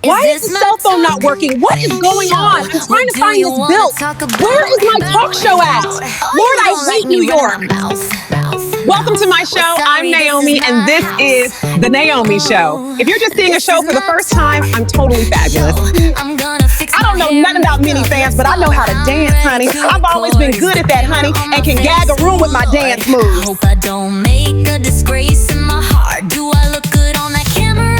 Why is the cell phone not working? What is going on? I'm trying to find this bill. Where is my talk show at? Lord, I hate New York. Welcome to my show. I'm Naomi, and this is The Naomi Show. If you're just seeing a show for the first time, I'm totally fabulous. I don't know nothing about minifans, but I know how to dance, honey. I've always been good at that, honey, and can gag a room with my dance moves. Hope I don't make a disgrace in my heart. Do I look good on that camera?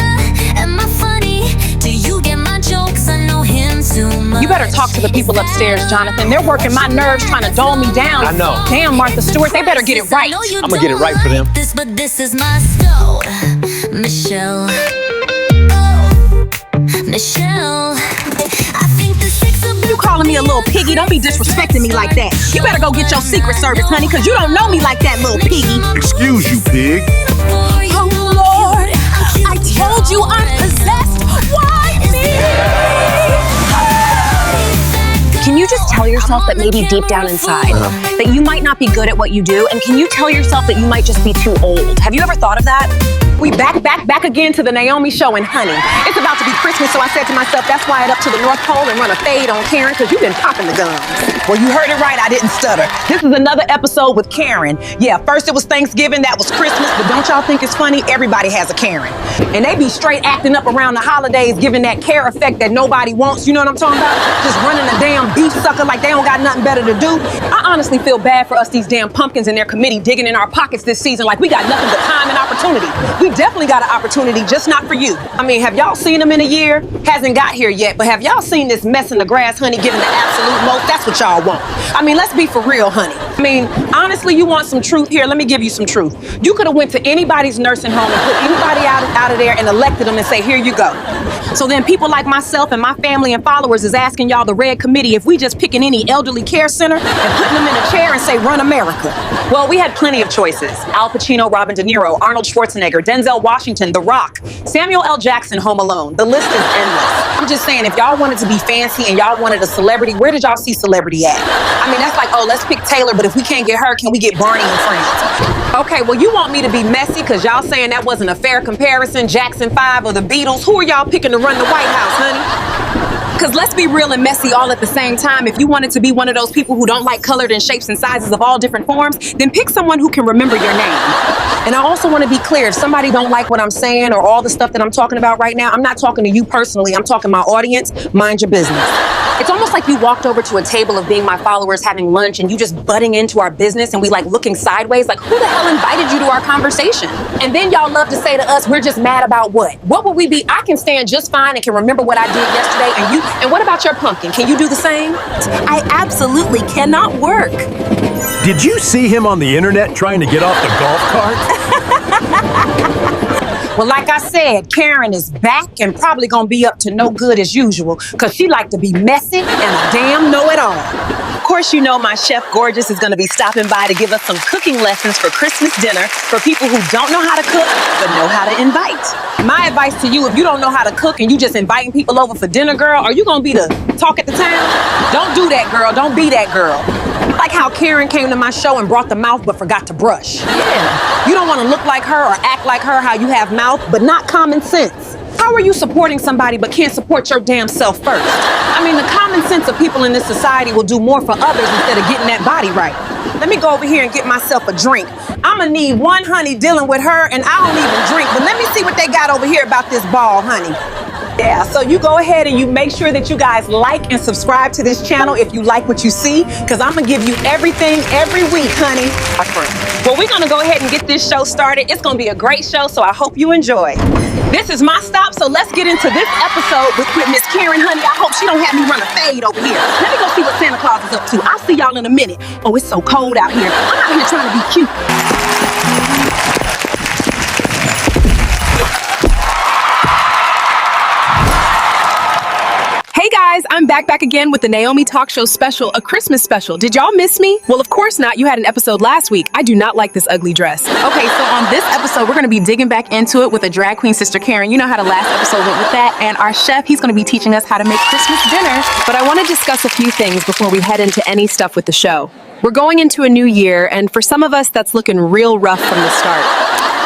Am I funny? Do you get my jokes? I know him too much. You better talk to the people upstairs, Jonathan. They're working my nerves trying to dull me down. I know. Damn, Martha Stewart, they better get it right. I'm gonna get it right for them. But this is my stove, Michelle. Oh, Michelle. I think the six of You calling me a little piggy? Don't be disrespecting me like that. You better go get your Secret Service, honey, because you don't know me like that, little piggy. Excuse you, pig. Oh, Lord, I told you I'm possessed. Why me? Can you just tell yourself that maybe deep down inside that you might not be good at what you do? And can you tell yourself that you might just be too old? Have you ever thought of that? We back again to the Naomi Show, and honey, it's about to be Christmas, so I said to myself, that's why I'd up to the North Pole and run a fade on Karen, because you've been popping the gums. Well, you heard it right, I didn't stutter. This is another episode with Karen. Yeah, first it was Thanksgiving, that was Christmas, but don't y'all think it's funny? Everybody has a Karen. And they be straight acting up around the holidays, giving that care effect that nobody wants, you know what I'm talking about? Just running a damn beef sucker like they don't got nothing better to do. I honestly feel bad for us, these damn pumpkins in their committee digging in our pockets this season like we got nothing but time and opportunity. We definitely got an opportunity, just not for you. I mean, have y'all seen them in a year? Hasn't got here yet, but have y'all seen this mess in the grass, honey, giving the absolute most? That's what y'all want. I mean, let's be for real, honey. I mean, honestly, you want some truth here? Let me give you some truth. You could have went to anybody's nursing home and put anybody out of there and elected them and say, here you go. So then people like myself and my family and followers is asking y'all, the Red Committee, if we just picking any elderly care center and putting them in a chair and say, run America. Well, we had plenty of choices. Al Pacino, Robin De Niro, Arnold Schwarzenegger, Denzel Washington, The Rock, Samuel L. Jackson, Home Alone. The list is endless. I'm just saying, if y'all wanted to be fancy and y'all wanted a celebrity, where did y'all see celebrity at? I mean, that's like, oh, let's pick Taylor, but if we can't get her, can we get Barney and Friends? Okay, well, you want me to be messy because y'all saying that wasn't a fair comparison, Jackson 5 or the Beatles. Who are y'all picking to run the White House, honey? Because let's be real and messy all at the same time. If you wanted to be one of those people who don't like colored and shapes and sizes of all different forms, then pick someone who can remember your name. And I also want to be clear, if somebody don't like what I'm saying or all the stuff that I'm talking about right now, I'm not talking to you personally, I'm talking my audience. Mind your business. It's almost like you walked over to a table of being my followers having lunch and you just butting into our business and we like looking sideways like, who the hell invited you to our conversation? And then y'all love to say to us, we're just mad about what? What would we be? I can stand just fine and can remember what I did yesterday, and you, and what about your pumpkin? Can you do the same? I absolutely cannot work. Did you see him on the internet trying to get off the golf cart? Well, like I said, Karen is back and probably gonna be up to no good as usual, cause she like to be messy and a damn know-it-all. Of course, you know my Chef Gorgeous is gonna be stopping by to give us some cooking lessons for Christmas dinner for people who don't know how to cook, but know how to invite. My advice to you, if you don't know how to cook and you just inviting people over for dinner, girl, are you gonna be the talk at the town? Don't do that, girl, don't be that girl. Like how Karen came to my show and brought the mouth but forgot to brush. Yeah. You don't want to look like her or act like her, how you have mouth, but not common sense. How are you supporting somebody but can't support your damn self first? I mean, the common sense of people in this society will do more for others instead of getting that body right. Let me go over here and get myself a drink. I'm gonna need one honey dealing with her, and I don't even drink, but let me see what they got over here about this ball, honey. Yeah, so you go ahead and you make sure that you guys like and subscribe to this channel if you like what you see, because I'm going to give you everything every week, honey. Well, we're going to go ahead and get this show started. It's going to be a great show, so I hope you enjoy. This is my stop, so let's get into this episode with Miss Karen, honey. I hope she don't have me run a fade over here. Let me go see what Santa Claus is up to. I'll see y'all in a minute. Oh, it's so cold out here. I'm out here trying to be cute. Hey guys, I'm back again with the Naomi Talk Show special, a Christmas special. Did y'all miss me? Well, of course not. You had an episode last week. I do not like this ugly dress. Okay, so on this episode, we're going to be digging back into it with a drag queen sister, Karen. You know how the last episode went with that. And our chef, he's going to be teaching us how to make Christmas dinner. But I want to discuss a few things before we head into any stuff with the show. We're going into a new year, and for some of us, that's looking real rough from the start.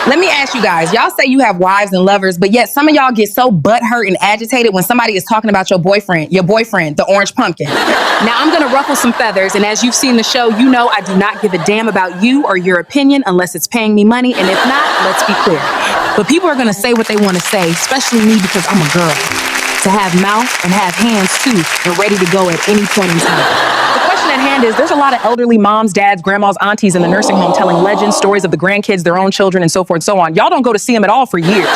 Let me ask you guys, y'all say you have wives and lovers, but yet some of y'all get so butthurt and agitated when somebody is talking about your boyfriend, the orange pumpkin. Now I'm gonna ruffle some feathers, and as you've seen the show, you know I do not give a damn about you or your opinion unless it's paying me money, and if not, let's be clear. But people are gonna say what they wanna say, especially me because I'm a girl. To have mouth and have hands too, and ready to go at any point in time. The question at hand is, there's a lot of elderly moms, dads, grandmas, aunties in the nursing home telling legends, stories of the grandkids, their own children, and so forth and so on. Y'all don't go to see them at all for years.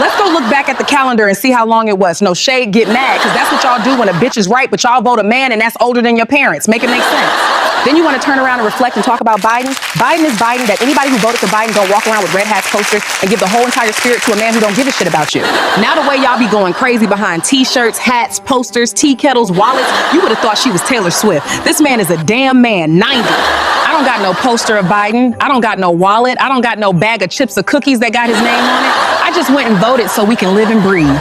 Let's go look back at the calendar and see how long it was. No shade, get mad, because that's what y'all do when a bitch is right, but y'all vote a man and that's older than your parents. Make it make sense. Then you want to turn around and reflect and talk about Biden. Biden is Biden, that anybody who voted for Biden don't walk around with red hats posters and give the whole entire spirit to a man who don't give a shit about you. Now the way y'all be going crazy behind t-shirts, hats, posters, tea kettles, wallets, you would have thought she was Taylor Swift. This man is a damn man, 90. I don't got no poster of Biden. I don't got no wallet. I don't got no bag of chips or cookies that got his name on it. I just went and voted so we can live and breathe.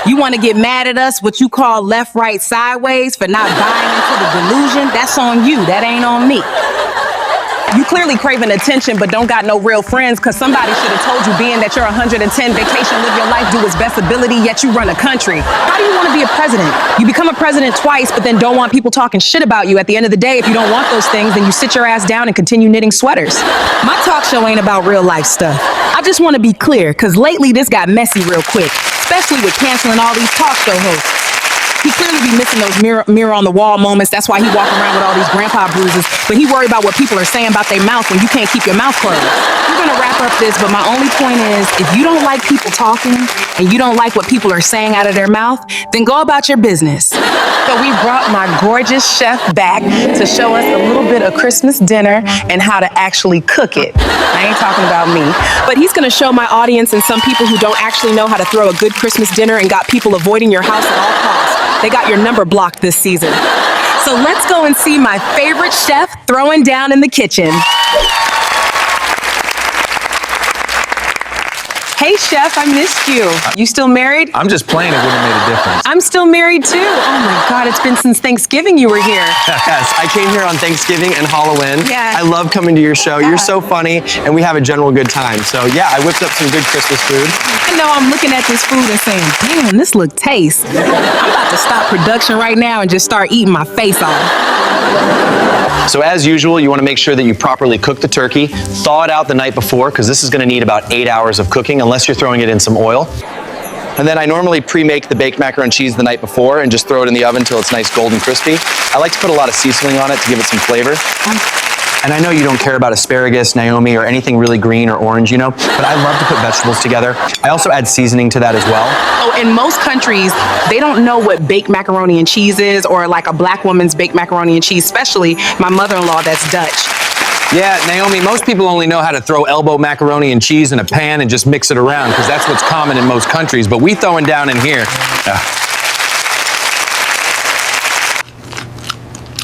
You want to get mad at us, what you call left, right, sideways, for not buying into the delusion? That's on you. That ain't on me. You clearly craving attention, but don't got no real friends, because somebody should have told you, being that you're 110, vacation, live your life, do its best ability, yet you run a country. How do you want to be a president? You become a president twice, but then don't want people talking shit about you. At the end of the day, if you don't want those things, then you sit your ass down and continue knitting sweaters. My talk show ain't about real life stuff. I just want to be clear, because lately this got messy real quick, especially with canceling all these talk show hosts. He clearly be missing those mirror on the wall moments. That's why he walk around with all these grandpa bruises. But he worry about what people are saying about their mouth when you can't keep your mouth closed. We're gonna wrap up this, but my only point is, if you don't like people talking and you don't like what people are saying out of their mouth, then go about your business. So we brought my gorgeous chef back to show us a little bit of Christmas dinner and how to actually cook it. I ain't talking about me, but he's gonna show my audience and some people who don't actually know how to throw a good Christmas dinner and got people avoiding your house at all costs. They got your number blocked this season. So let's go and see my favorite chef throwing down in the kitchen. Hey, chef, I missed you. You still married? I'm just playing. It wouldn't have made a difference. I'm still married too. Oh my God, it's been since Thanksgiving you were here. Yes, I came here on Thanksgiving and Halloween. Yeah. I love coming to your show. You're so funny, and we have a general good time. So yeah, I whipped up some good Christmas food. I know I'm looking at this food and saying, damn, this look taste. I'm about to stop production right now and just start eating my face off. So as usual, you want to make sure that you properly cook the turkey, thaw it out the night before, because this is going to need about 8 hours of cooking, unless you're throwing it in some oil. And then I normally pre-make the baked macaroni and cheese the night before and just throw it in the oven until it's nice golden crispy. I like to put a lot of seasoning on it to give it some flavor. And I know you don't care about asparagus, Naomi, or anything really green or orange, you know, but I love to put vegetables together. I also add seasoning to that as well. Oh, in most countries, they don't know what baked macaroni and cheese is, or like a black woman's baked macaroni and cheese, especially my mother-in-law that's Dutch. Yeah, Naomi, most people only know how to throw elbow macaroni and cheese in a pan and just mix it around, because that's what's common in most countries, but we throwing down in here.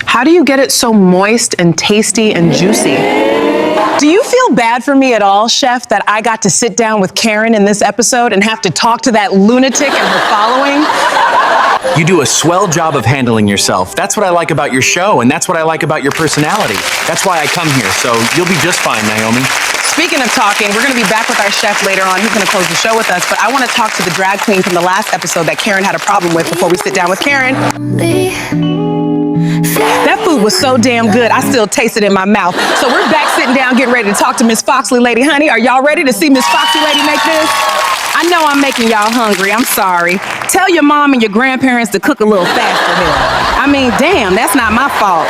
How do you get it so moist and tasty and juicy? Do you feel bad for me at all, chef, that I got to sit down with Karen in this episode and have to talk to that lunatic and her following? You do a swell job of handling yourself. That's what I like about your show, and that's what I like about your personality. That's why I come here, so you'll be just fine, Naomi. Speaking of talking, we're going to be back with our chef later on. He's going to close the show with us, but I want to talk to the drag queen from the last episode that Karen had a problem with before we sit down with Karen. That food was so damn good, I still taste it in my mouth. So we're back sitting down, getting ready to talk to Miss Foxley Lady Honey. Are y'all ready to see Miss Foxy Lady make this? I know I'm making y'all hungry, I'm sorry. Tell your mom and your grandparents to cook a little faster here. I mean, damn, that's not my fault.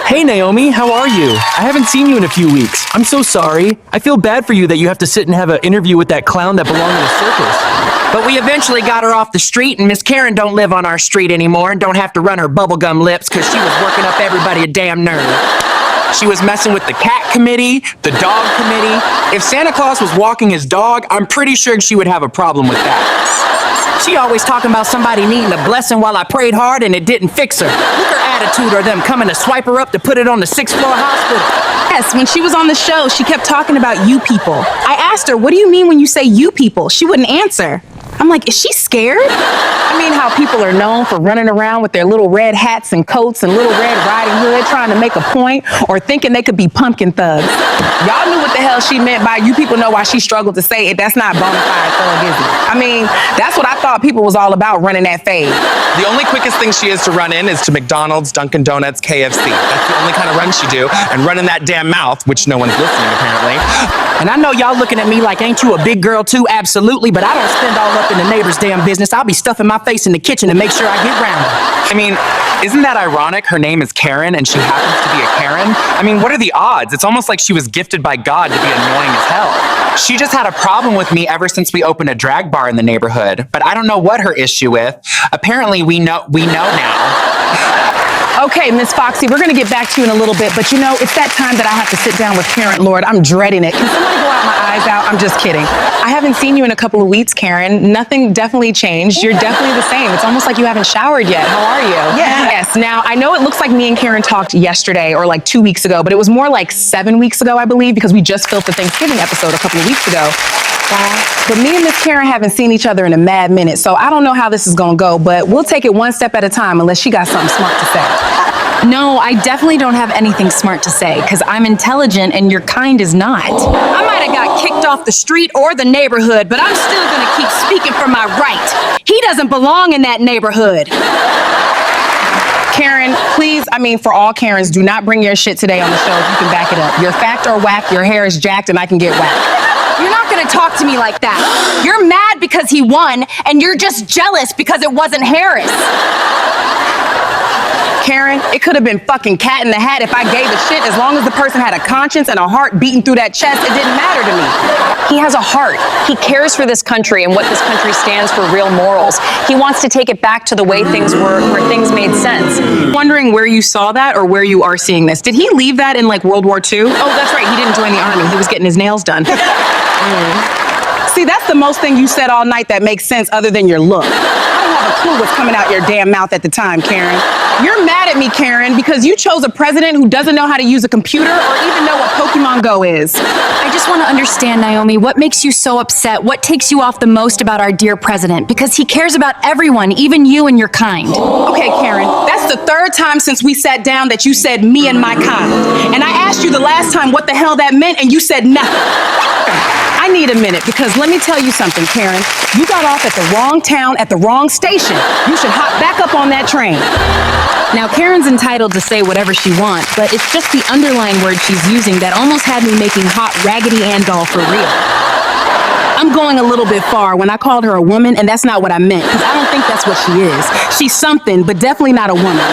Hey Naomi, how are you? I haven't seen you in a few weeks. I'm so sorry. I feel bad for you that you have to sit and have an interview with that clown that belonged in a circus. But we eventually got her off the street, and Miss Karen don't live on our street anymore and don't have to run her bubblegum lips because she was working up everybody a damn nerve. She was messing with the cat committee, the dog committee. If Santa Claus was walking his dog, I'm pretty sure she would have a problem with that. She always talking about somebody needing a blessing while I prayed hard and it didn't fix her. Look her attitude, or them coming to swipe her up to put it on the 6th floor hospital. Yes, when she was on the show, she kept talking about you people. I asked her, what do you mean when you say you people? She wouldn't answer. I'm like, is she scared? I mean, how people are known for running around with their little red hats and coats and little red riding hood trying to make a point or thinking they could be pumpkin thugs. Y'all knew what the hell she meant by you people know why she struggled to say it. That's not bona fide thug, is it? I mean, that's what I thought people was all about running that fade. The only quickest thing she is to run in is to McDonald's, Dunkin' Donuts, KFC. That's the only kind of run she do. And running that damn mouth, which no one's listening apparently. And I know y'all looking at me like, ain't you a big girl too? Absolutely, but I don't spend all up in the neighbor's damn business. I'll be stuffing my face in the kitchen to make sure I get rounded. I mean, isn't that ironic? Her name is Karen and she happens to be a Karen. I mean, what are the odds? It's almost like she was gifted by God to be annoying as hell. She just had a problem with me ever since we opened a drag bar in the neighborhood, but I don't know what her issue with. Apparently we know now. Okay, Miss Foxy, we're gonna get back to you in a little bit, but you know, it's that time that I have to sit down with Karen. Lord, I'm dreading it. Can somebody go out my eyes out? I'm just kidding. I haven't seen you in a couple of weeks, Karen. Nothing definitely changed. You're definitely the same. It's almost like you haven't showered yet. How are you? Yeah. Yes, now I know it looks like me and Karen talked yesterday or like 2 weeks ago, but it was more like 7 weeks ago, I believe, because we just filmed the Thanksgiving episode a couple of weeks ago. But me and Miss Karen haven't seen each other in a mad minute, so I don't know how this is gonna go, but we'll take it one step at a time unless she got something smart to say. No, I definitely don't have anything smart to say, because I'm intelligent and your kind is not. I might have got kicked off the street or the neighborhood, but I'm still gonna keep speaking for my right. He doesn't belong in that neighborhood. Karen, please, I mean, for all Karens, do not bring your shit today on the show if you can back it up. You're fact or whack, your hair is jacked, and I can get whacked. You're not gonna talk to me like that. You're mad because he won, and you're just jealous because it wasn't Harris. Karen, it could have been fucking Cat in the Hat if I gave a shit. As long as the person had a conscience and a heart beating through that chest, it didn't matter to me. He has a heart. He cares for this country and what this country stands for, real morals. He wants to take it back to the way things were, where things made sense. Wondering where you saw that or where you are seeing this. Did he leave that in like World War II? Oh, that's right. He didn't join the army. He was getting his nails done. See, that's the most thing you said all night that makes sense other than your look. I don't have a clue what's coming out your damn mouth at the time, Karen. You're mad at me, Karen, because you chose a president who doesn't know how to use a computer or even know what Pokemon Go is. I just want to understand, Naomi, what makes you so upset? What takes you off the most about our dear president? Because he cares about everyone, even you and your kind. Okay, Karen, that's the third time since we sat down that you said me and my kind. And I asked you the last time what the hell that meant, and you said nothing. I need a minute, because let me tell you something, Karen. You got off at the wrong town at the wrong station. You should hop back up on that train. Now, Karen's entitled to say whatever she wants, but it's just the underlined word she's using that almost had me making hot Raggedy Ann doll for real. I'm going a little bit far when I called her a woman, and that's not what I meant, because I don't think that's what she is. She's something, but definitely not a woman.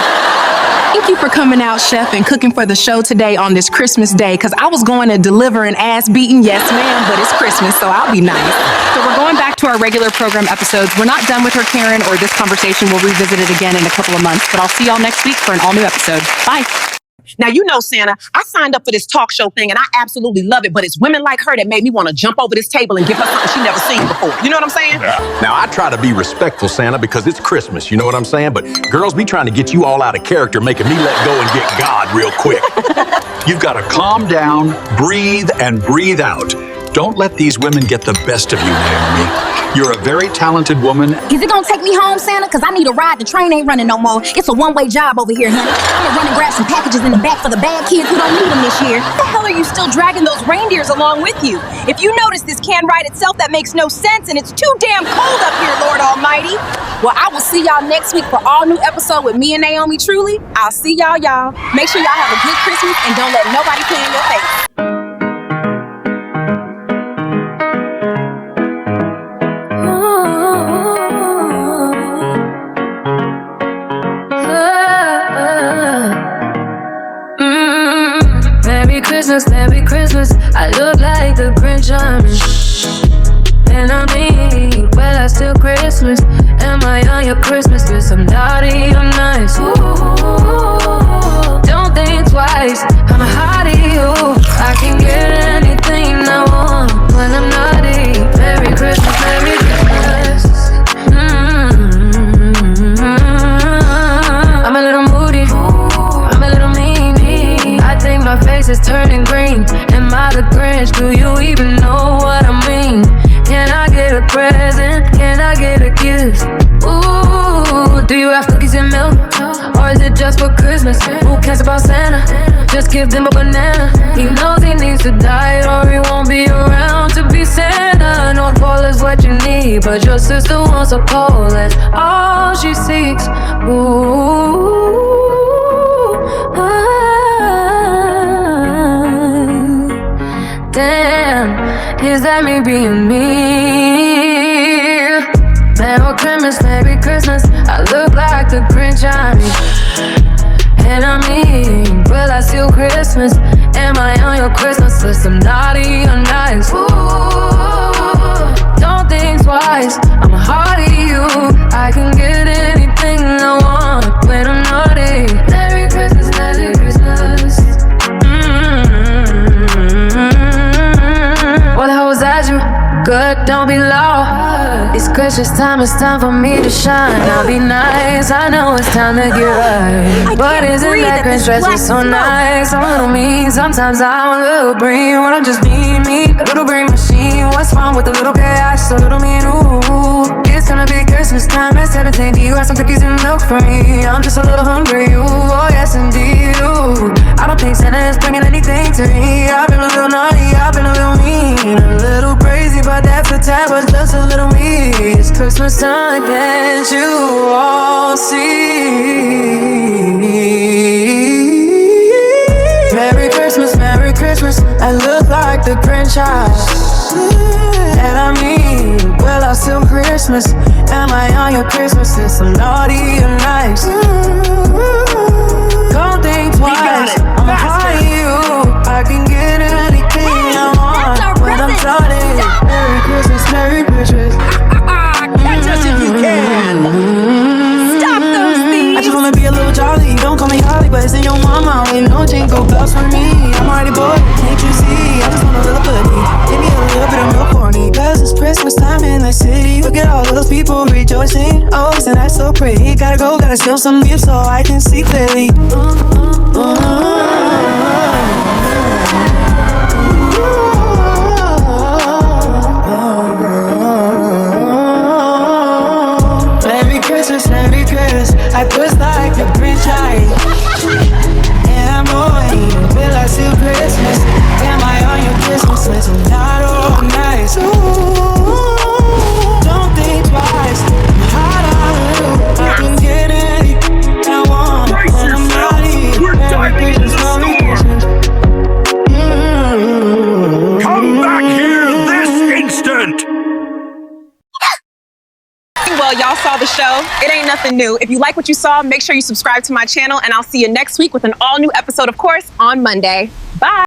Thank you for coming out, Chef, and cooking for the show today on this Christmas day, because I was going to deliver an ass beating, yes ma'am, but it's Christmas, so I'll be nice. So we're going back to our regular program episodes. We're not done with her, Karen, or this conversation. We'll revisit it again in a couple of months, but I'll see y'all next week for an all-new episode. Bye. Now, you know, Santa, I signed up for this talk show thing and I absolutely love it, but it's women like her that made me want to jump over this table and give her something she never seen before. You know what I'm saying? Now, I try to be respectful, Santa, because it's Christmas, you know what I'm saying? But girls be trying to get you all out of character, making me let go and get God real quick. You've got to calm down, breathe, and breathe out. Don't let these women get the best of you, Naomi. You're a very talented woman. Is it gonna take me home, Santa? Cause I need a ride. The train ain't running no more. It's a one-way job over here, honey. I'm gonna run and grab some packages in the back for the bad kids who don't need them this year. What the hell are you still dragging those reindeers along with you? If you notice this can ride itself, that makes no sense, and it's too damn cold up here, Lord Almighty. Well, I will see y'all next week for all new episode with me and Naomi Truly. I'll see y'all. Make sure y'all have a good Christmas and don't let nobody play in your face. Merry Christmas, I look like the Grinch on me. And I mean, well, I still Christmas. Am I on your Christmas list? I'm naughty, I'm nice. Ooh, don't think twice, I'm a hottie, ooh. I can get anything I want when I'm naughty. Merry Christmas, Merry Christmas. I'm a little moody, I'm a little mean. I think my face is turning green. Am I the Grinch? Do you even know what I mean? Can I get a present? Can I get a gift? Ooh, do you have cookies and milk? Or is it just for Christmas? Who cares about Santa? just give them a banana. He knows he needs to diet or he won't be around to be Santa. North Pole is what you need, but your sister wants a pole. That's all she seeks. Ooh, damn, is that me being me? Merry Christmas, Merry Christmas. I look like the Grinch, I mean. And I mean, will I steal Christmas? Am I on your Christmas list? I'm naughty or nice. Ooh, don't think twice. I'm a heart of you. I can get anything I want when I'm naughty. Merry Christmas, Merry Christmas. What the hell was that you? Good, don't be loud. It's Christmas time, it's time for me to shine. I'll be nice, I know it's time to get right. But isn't that Grinch dress is so nice? I'm a little mean, sometimes I'm a little green. When I'm just being me, a little green machine. What's wrong with a little chaos, a little mean, ooh. It's gonna be Christmas time at 17. Do you have some cookies and milk for me? I'm just a little hungry, ooh, oh yes indeed, ooh. I don't think Santa is bringing anything to me. I've been a little naughty, I've been a little mean, a little crazy, but that's the time, but just a little me. It's Christmas time, can't you all see? Merry Christmas, Merry Christmas. I look like the Grinch, and I mean, will I steal Christmas? Am I on your Christmas list? I'm naughty or nice. Don't think twice. I'm high you. I can get anything I want when I'm starting. Merry Christmas, Merry Christmas. Catch us if you can. Stop those things. I just wanna be a little jolly. Don't call me Holly, but it's in your mama. Ain't no jingle bells for me. I'm already bored, can't you see? I just want a little buddy. Give me a little bit of milk for me. Cause it's Christmas time in the city. Look at all those people rejoicing. Oh, isn't that so pretty? Gotta go, gotta steal some leaves so I can see clearly. Merry Christmas, Merry Christmas. I push like a Grinch, and I'm going. Will I steal Christmas? Am I on your Christmas list? I'm not all nice. Ooh, don't think twice. I'm hot on you. I can get anything I want when I'm naughty. Merry Christmas, Merry Christmas. Come back here this instant! Well, y'all saw the show. It ain't nothing new. If you like what you saw, make sure you subscribe to my channel, and I'll see you next week with an all-new episode, of course, on Monday. Bye.